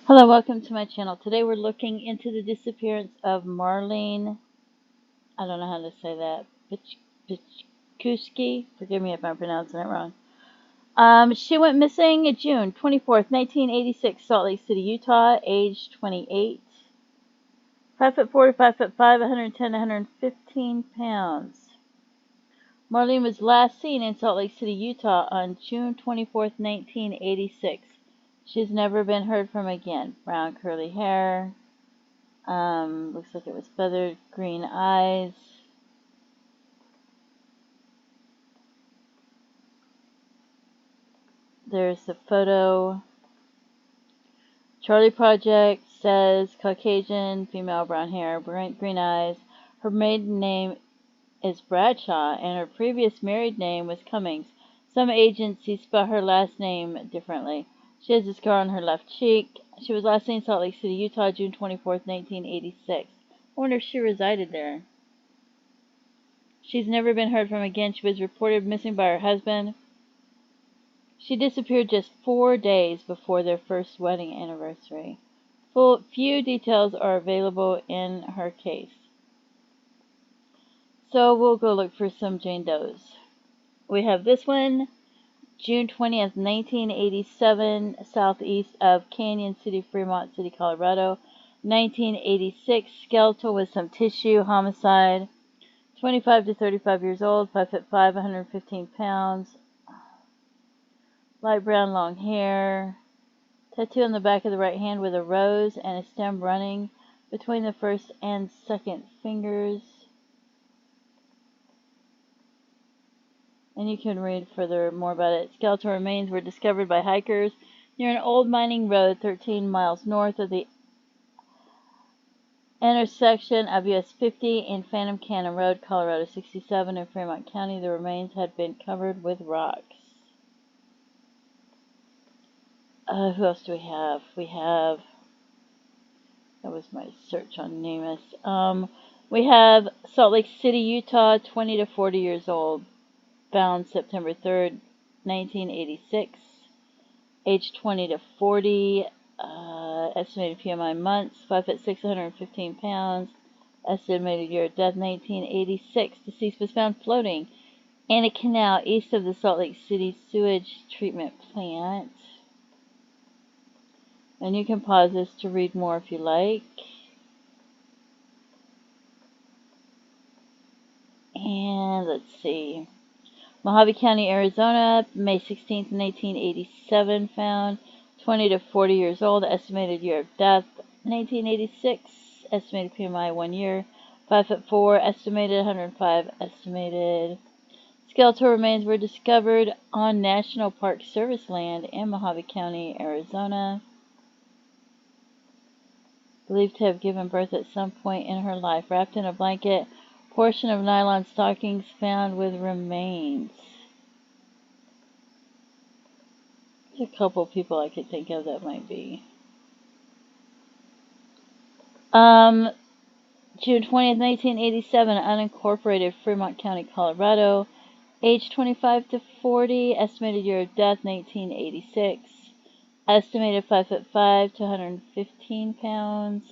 Hello, welcome to my channel. Today we're looking into the disappearance of Marlene. I don't know how to say that. Pichcuskie. Forgive me if I'm pronouncing it wrong. She went missing June 24th, 1986, Salt Lake City, Utah, age 28. 5'4" to 5'5", 110 to 115 pounds. Marlene was last seen in Salt Lake City, Utah on June 24th, 1986. She's never been heard from again. Brown curly hair. Looks like it was feathered green eyes. There's the photo. Charlie Project says Caucasian, female, brown hair, green eyes. Her maiden name is Bradshaw, and her previous married name was Cummings. Some agencies spell her last name differently. She has a scar on her left cheek. She was last seen in Salt Lake City, Utah, June 24th, 1986. I wonder if she resided there. She's never been heard from again. She was reported missing by her husband. She disappeared just 4 days before their first wedding anniversary. Few details are available in her case. So we'll go look for some Jane Does. We have this one, June 20th, 1987, southeast of Canyon City, Fremont City, Colorado. 1986, skeletal with some tissue, homicide. 25 to 35 years old, 5'5", 115 pounds. Light brown, long hair. Tattoo on the back of the right hand with a rose and a stem running between the first and second fingers. And you can read further more about it. Skeletal remains were discovered by hikers near an old mining road 13 miles north of the intersection of US 50 and Phantom Canyon Road, Colorado 67 in Fremont County. The remains had been covered with rocks. Who else do we have? That was my search on NamUs. We have Salt Lake City, Utah, 20 to 40 years old. Found September 3rd, 1986. Age 20 to 40. Estimated PMI months, 5'6", 115 pounds. Estimated year of death, 1986. Deceased was found floating in a canal east of the Salt Lake City sewage treatment plant. And you can pause this to read more if you like. And let's see. Mojave County, Arizona, May 16th, 1987, found 20 to 40 years old. Estimated year of death, 1986. Estimated PMI 1 year. 5'4", estimated 105, estimated. Skeletal remains were discovered on National Park Service land in Mojave County, Arizona. Believed to have given birth at some point in her life. Wrapped in a blanket, portion of nylon stockings found with remains. There's a couple people I could think of that might be. June 20th, 1987, unincorporated Fremont County, Colorado. Age 25 to 40, estimated year of death, 1986. Estimated 5'5" to 115 pounds.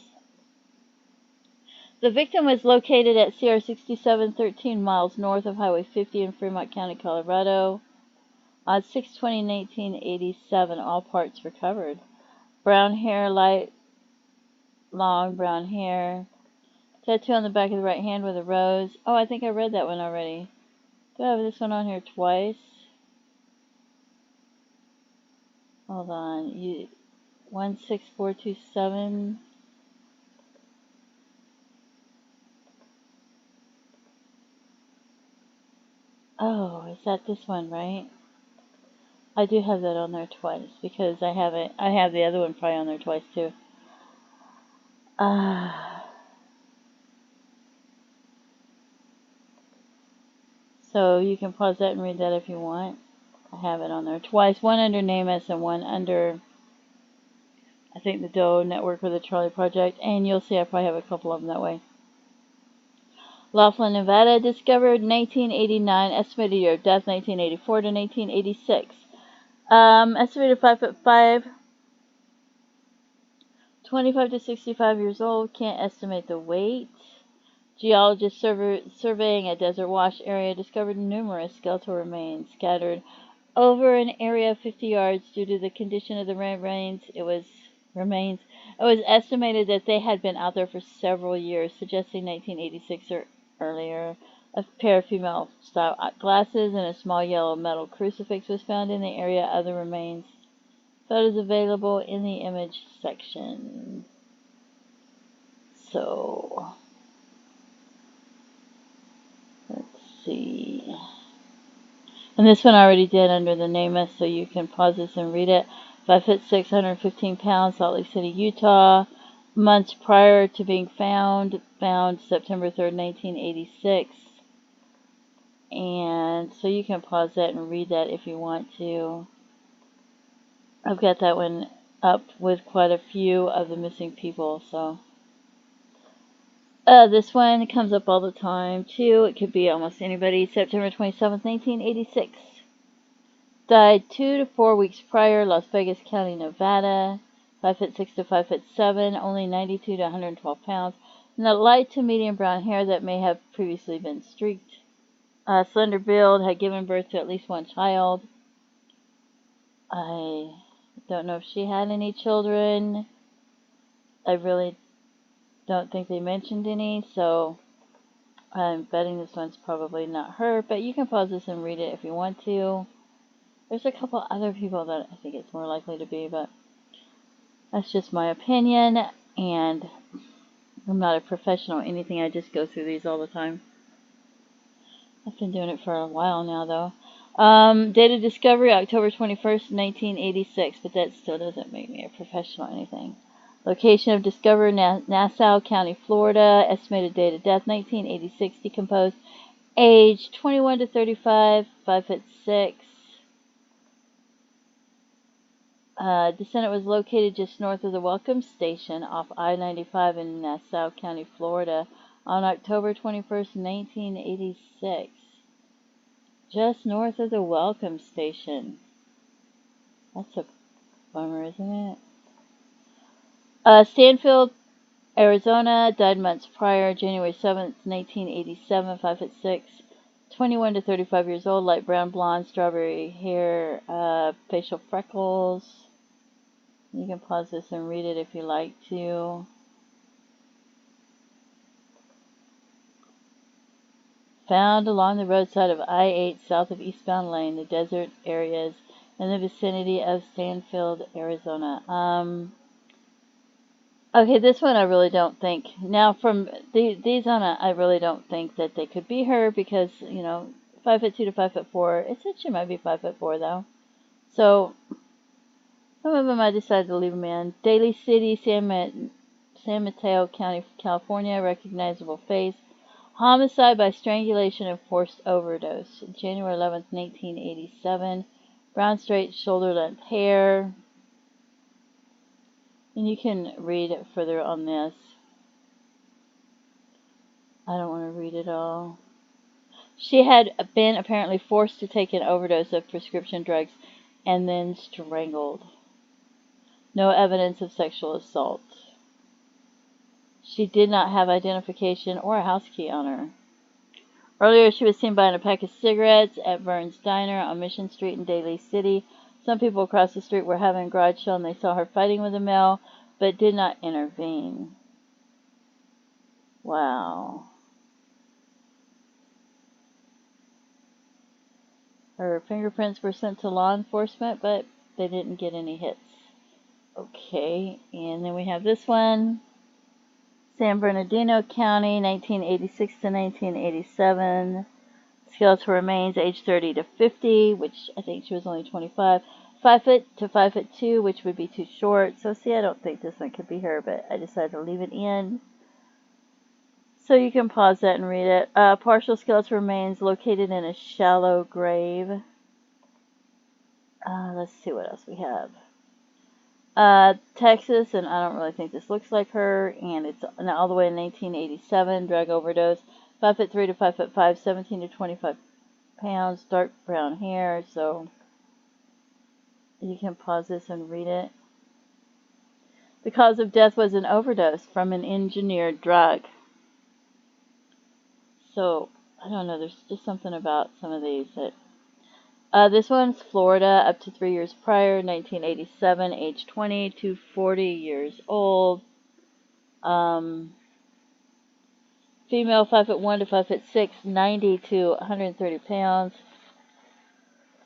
The victim was located at CR 67, 13 miles north of Highway 50 in Fremont County, Colorado. On 6/20/1987, all parts recovered. Brown hair, light, long brown hair. Tattoo on the back of the right hand with a rose. Oh, I think I read that one already. Do I have this one on here twice? Hold on. 16427. Oh, is that this one, right? I do have that on there twice because I have the other one probably on there twice too. So you can pause that and read that if you want. I have it on there twice. One under NamUs and one under, I think, the Doe Network or the Charlie Project. And you'll see I probably have a couple of them that way. Laughlin, Nevada, discovered 1989. Estimated year of death, 1984 to 1986. Estimated 5'5", 25 to 65 years old, can't estimate the weight. Geologists surveying a desert wash area discovered numerous skeletal remains scattered over an area of 50 yards. Due to the condition of the remains, it was estimated that they had been out there for several years, suggesting 1986 or earlier. A pair of female-style glasses and a small yellow metal crucifix was found in the area of the remains. Photos available in the image section. So, let's see. And this one I already did under the NamUs, so you can pause this and read it. 5'6", 115 pounds, Salt Lake City, Utah. Months prior to being found September 3rd, 1986. And so you can pause that and read that if you want to. I've got that one up with quite a few of the missing people, so. This one comes up all the time, too. It could be almost anybody. September 27th, 1986. Died 2 to 4 weeks prior, Las Vegas County, Nevada. 5'6" to 5'7", only 92 to 112 pounds. And the light to medium brown hair that may have previously been streaked. Slender build, had given birth to at least one child. I don't know if she had any children. I really don't think they mentioned any, so I'm betting this one's probably not her, but you can pause this and read it if you want to. There's a couple other people that I think it's more likely to be, but that's just my opinion, and I'm not a professional or anything. I just go through these all the time. I've been doing it for a while now, though. Date of discovery, October 21st, 1986, but that still doesn't make me a professional or anything. Location of discovery, Nassau County, Florida. Estimated date of death, 1986. Decomposed. Age, 21 to 35, 5'6". Descendant was located just north of the Welcome Station off I-95 in Nassau County, Florida on October 21st, 1986. Just north of the Welcome Station. That's a bummer, isn't it? Stanfield, Arizona, died months prior, January 7th, 1987, 5'6", 21 to 35 years old, light brown, blonde, strawberry hair, facial freckles. You can pause this and read it if you like to. Found along the roadside of I-8 south of Eastbound Lane, the desert areas in the vicinity of Stanfield, Arizona. Okay, this one I really don't think. Now, from these on I really don't think that they could be her because, 5'2" to 5'4". It said she might be 5'4", though. So, some of them I decided to leave them in. Daly City, San Mateo County, California, recognizable face. Homicide by strangulation and forced overdose. January 11th, 1987. Brown, straight, shoulder-length hair. And you can read further on this. I don't want to read it all. She had been apparently forced to take an overdose of prescription drugs and then strangled. No evidence of sexual assault. She did not have identification or a house key on her. Earlier, she was seen buying a pack of cigarettes at Vern's Diner on Mission Street in Daly City. Some people across the street were having a garage sale and they saw her fighting with a male, but did not intervene. Wow. Her fingerprints were sent to law enforcement, but they didn't get any hits. Okay, and then we have this one. San Bernardino County, 1986 to 1987. Skeletal remains, age 30 to 50, which I think she was only 25. 5 foot to 5'2", which would be too short. So see, I don't think this one could be her, but I decided to leave it in. So you can pause that and read it. Partial skeletal remains located in a shallow grave. Let's see what else we have. Texas, and I don't really think this looks like her, and it's all the way in 1987, drug overdose, 5'3" to 5'5", 17 to 25 pounds, dark brown hair, so you can pause this and read it. The cause of death was an overdose from an engineered drug. So, I don't know, there's just something about some of these that... this one's Florida, up to 3 years prior, 1987, age 20 to 40 years old. Female, 5'1" to 5'6", 90 to 130 pounds.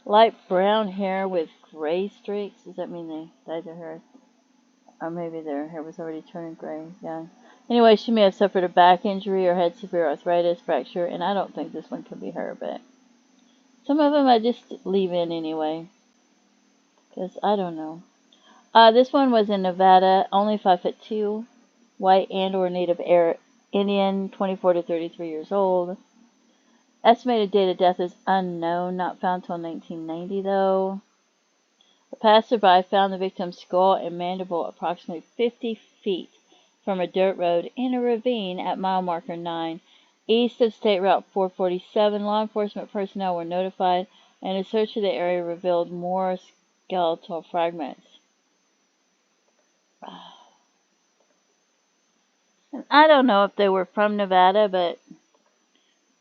Light brown hair with gray streaks. Does that mean they dyed their hair? Or maybe their hair was already turning gray. Yeah. Anyway, she may have suffered a back injury or had severe arthritis, fracture, and I don't think this one could be her, but some of them I just leave in anyway, because I don't know. This one was in Nevada, only 5'2", white and or Native Indian, 24 to 33 years old. Estimated date of death is unknown, not found till 1990 though. A passerby found the victim's skull and mandible approximately 50 feet from a dirt road in a ravine at mile marker 9, east of State Route 447. Law enforcement personnel were notified, and a search of the area revealed more skeletal fragments. And I don't know if they were from Nevada, but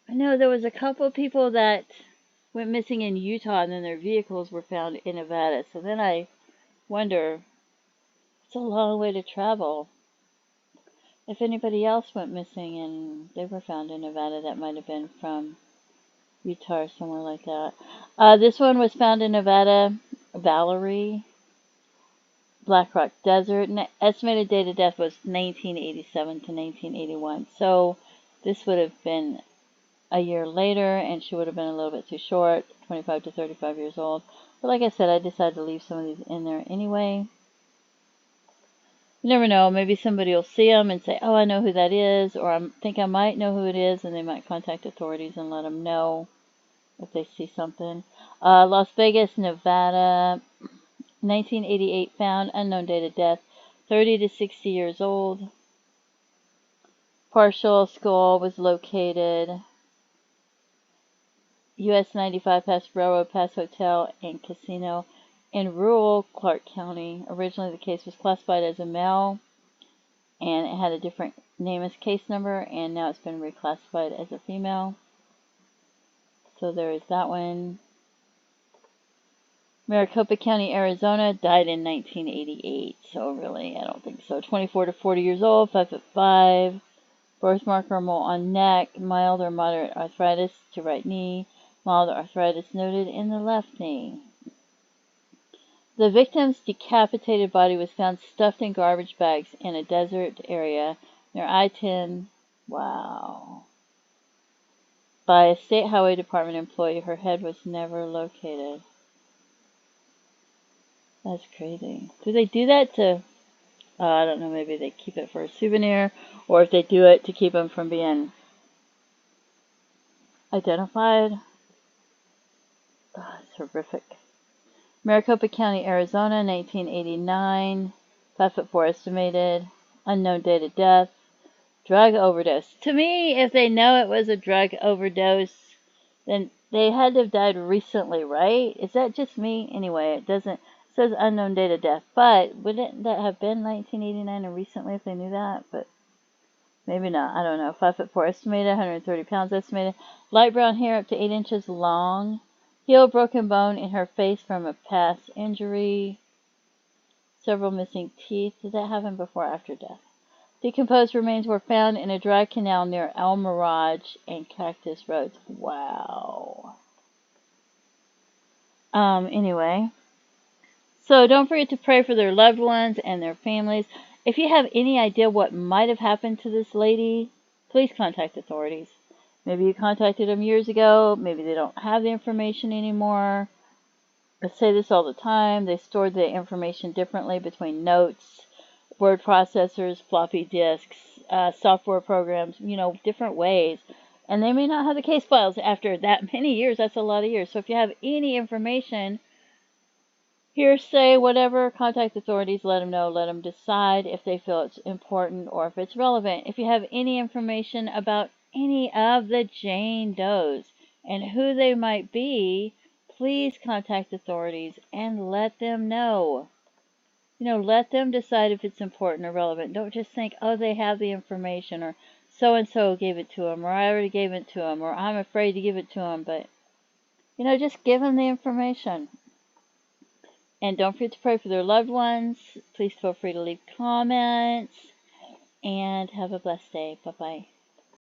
I know there was a couple of people that went missing in Utah, and then their vehicles were found in Nevada. So then I wonder, it's a long way to travel. If anybody else went missing and they were found in Nevada, that might have been from Utah or somewhere like that. This one was found in Nevada, Valerie, Black Rock Desert. And estimated date of death was 1987 to 1981. So this would have been a year later, and she would have been a little bit too short, 25 to 35 years old. But like I said, I decided to leave some of these in there anyway. You never know, maybe somebody will see them and say, oh, I know who that is, or I think I might know who it is, and they might contact authorities and let them know if they see something. Las Vegas, Nevada, 1988, found, unknown date of death, 30 to 60 years old. Partial skull was located. US 95 past Railroad, past Hotel and Casino in rural Clark County. Originally, the case was classified as a male, and it had a different name as case number, and now it's been reclassified as a female. So there is that one. Maricopa County, Arizona, died in 1988. So really, I don't think so. 24 to 40 years old, 5'5", birthmark or mole on neck, mild or moderate arthritis to right knee, mild arthritis noted in the left knee. The victim's decapitated body was found stuffed in garbage bags in a desert area near I-10. Wow. By a state highway department employee. Her head was never located. That's crazy. Do they do that to, I don't know, maybe they keep it for a souvenir, or if they do it to keep them from being identified? Oh, it's horrific. Maricopa County, Arizona, 1989, 5'4" estimated, unknown date of death, drug overdose. To me, if they know it was a drug overdose, then they had to have died recently, right? Is that just me? Anyway, it says unknown date of death, but wouldn't that have been 1989 and recently if they knew that? But maybe not. I don't know. 5'4" estimated, 130 pounds estimated, light brown hair up to 8 inches long. Heel, broken bone in her face from a past injury. Several missing teeth. Did that happen before or after death? Decomposed remains were found in a dry canal near El Mirage and Cactus Roads. Wow. Anyway. So don't forget to pray for their loved ones and their families. If you have any idea what might have happened to this lady, please contact authorities. Maybe you contacted them years ago. Maybe they don't have the information anymore. I say this all the time. They stored the information differently between notes, word processors, floppy disks, software programs, different ways. And they may not have the case files after that many years. That's a lot of years. So if you have any information, hearsay, whatever, contact authorities, let them know, let them decide if they feel it's important or if it's relevant. If you have any information about any of the Jane Does and who they might be, please contact authorities and let them know. You know, let them decide if it's important or relevant. Don't just think, oh, they have the information, or so-and-so gave it to them, or I already gave it to them, or I'm afraid to give it to them. But, you know, just give them the information. And don't forget to pray for their loved ones. Please feel free to leave comments. And have a blessed day. Bye-bye.